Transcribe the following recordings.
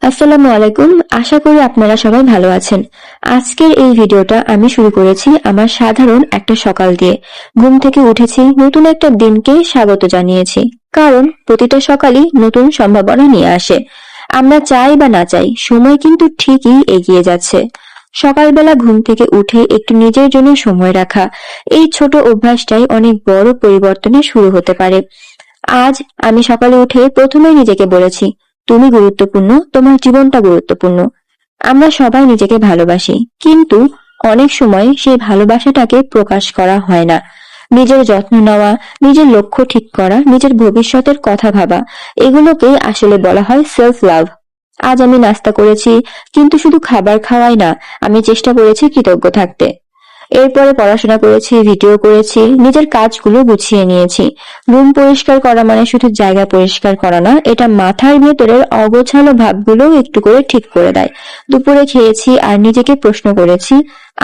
আসসালামু আলাইকুম। আশা করি আপনারা সবাই ভালো আছেন। আজকের এই ভিডিওটা আমি শুরু করেছি আমার সাধারণ একটা সকাল দিয়ে। ঘুম থেকে উঠেছি, নতুন একটা দিনকে স্বাগত জানিয়েছি। কারণ প্রতিটা সকালই নতুন সম্ভাবনা নিয়ে আসে। আমরা চাই বা না চাই, সময় কিন্তু ঠিকই এগিয়ে যাচ্ছে। সকালবেলা ঘুম থেকে উঠে একটু নিজের জন্য সময় রাখা, এই ছোট অভ্যাসটাই অনেক বড় পরিবর্তনের শুরু হতে পারে। আজ আমি সকালে উঠে প্রথমেই নিজেকে বলেছি, তুমি গুরুত্বপূর্ণ, তোমার জীবনটা গুরুত্বপূর্ণ। আমরা সবাই নিজেকে ভালোবাসি, কিন্তু অনেক সময় সেই ভালোবাসাটাকে প্রকাশ করা হয় না। নিজের যত্ন নেওয়া, নিজের লক্ষ্য ঠিক করা, নিজের ভবিষ্যতের কথা ভাবা, এগুলোকেই আসলে বলা হয় সেলফ লাভ। আজ আমি নাস্তা করেছি, কিন্তু শুধু খাবার খাওয়াই না, আমি চেষ্টা করেছি কৃতজ্ঞ থাকতে। এরপরে পড়াশোনা করেছি, ভিডিও করেছি, নিজের কাজগুলো গুছিয়ে নিয়েছি। রুম পরিষ্কার করা মানে শুধু জায়গা পরিষ্কার করা না, এটা মাথার ভেতরের অগোছালো ভাবগুলো একটু করে ঠিক করে দেয়। দুপুরে খেয়েছি আর নিজেকে প্রশ্ন করেছি,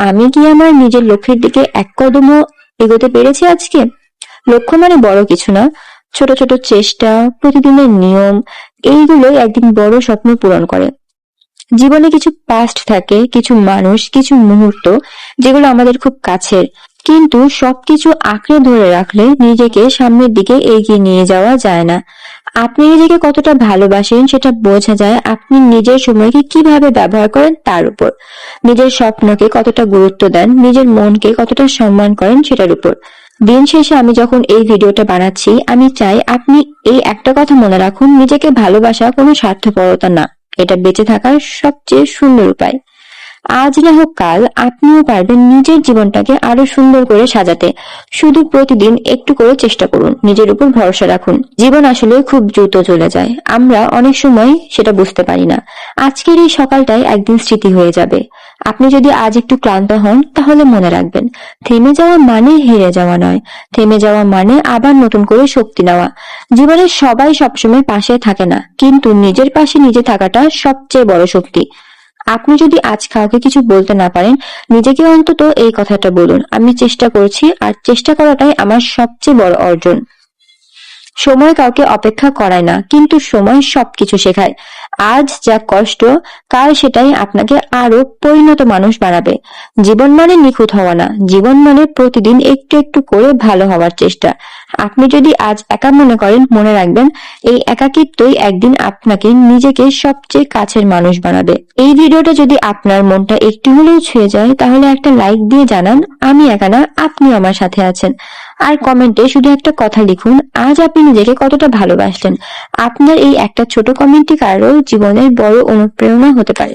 আমি কি আমার নিজের লক্ষ্যের দিকে এক কদমও এগোতে পেরেছি আজকে? লক্ষ্য মানে বড় কিছু না, ছোট ছোট চেষ্টা, প্রতিদিনের নিয়ম, এইগুলোই একদিন বড় স্বপ্ন পূরণ করে। জীবনে কিছু পাস্ট থাকে, কিছু মানুষ, কিছু মুহূর্ত যেগুলো আমাদের খুব কাছের, কিন্তু সবকিছু আঁকড়ে ধরে রাখলে নিজেকে সামনের দিকে এগিয়ে নিয়ে যাওয়া যায় না। আপনি নিজেকে কতটা ভালোবাসেন সেটা বোঝা যায় আপনি নিজের সময়কে কিভাবে ব্যবহার করেন তার উপর। নিজের স্বপ্নকে কতটা গুরুত্ব দেন, নিজের মনকে কতটা সম্মান করেন সেটার উপর। দিন শেষে আমি যখন এই ভিডিওটা বানাচ্ছি, আমি চাই আপনি এই একটা কথা মনে রাখুন, নিজেকে ভালোবাসা কোনো স্বার্থপরতা না, এটা বেঁচে থাকার সবচেয়ে সুন্দর উপায়। আজ না হোক কাল আপনিও পারবেন নিজের জীবনটাকে আরো সুন্দর করে সাজাতে। শুধু প্রতিদিন একটু করে চেষ্টা করুন, নিজের উপর ভরসা রাখুন। জীবন আসলে খুব দ্রুত চলে যায়, আমরা অনেক সময় সেটা বুঝতে পারি না। আজকের এই সকালটাই একদিন স্মৃতি হয়ে যাবে। আপনি যদি আজ একটু ক্লান্ত হন, তাহলে মনে রাখবেন, থেমে যাওয়া মানে হেরে যাওয়া নয়, থেমে যাওয়া মানে আবার নতুন করে শক্তি নেওয়া। জীবনের সবাই সবসময় পাশে থাকে না, কিন্তু নিজের পাশে নিজে থাকাটা সবচেয়ে বড় শক্তি। আপনি যদি আজ কাউকে কিছু বলতে না পারেন, নিজেকে অন্তত এই কথাটা বলুন, আমি চেষ্টা করছি, আর চেষ্টা করাটাই আমার সবচেয়ে বড় অর্জন। সময় কাউকে অপেক্ষা করায় না, কিন্তু সময় সবকিছু শেখায়। আজ যা কষ্ট, কাল সেটাই আপনাকে আরো পরিণত মানুষ বানাবে। জীবন মানে নিখুঁত হওয়া না, জীবন মানে প্রতিদিন একটু একটু করে ভালো হওয়ার চেষ্টা। আপনি যদি আজ একা মনে করেন, মনে রাখবেন, এই একাকিত্বই একদিন আপনাকে নিজেকে সবচেয়ে কাছের মানুষ বানাবে। এই ভিডিওটা যদি আপনার মনটা একটু হলেও ছুঁয়ে যায়, তাহলে একটা লাইক দিয়ে জানান, আমি একা না, আপনি আমার সাথে আছেন। আর কমেন্টে শুধু একটা কথা লিখুন, আজ আপনি নিজেকে কতটা ভালোবাসলেন। আপনার এই একটা ছোট কমেন্টই কারো জীবনের বড় অনুপ্রেরণা হতে পারে।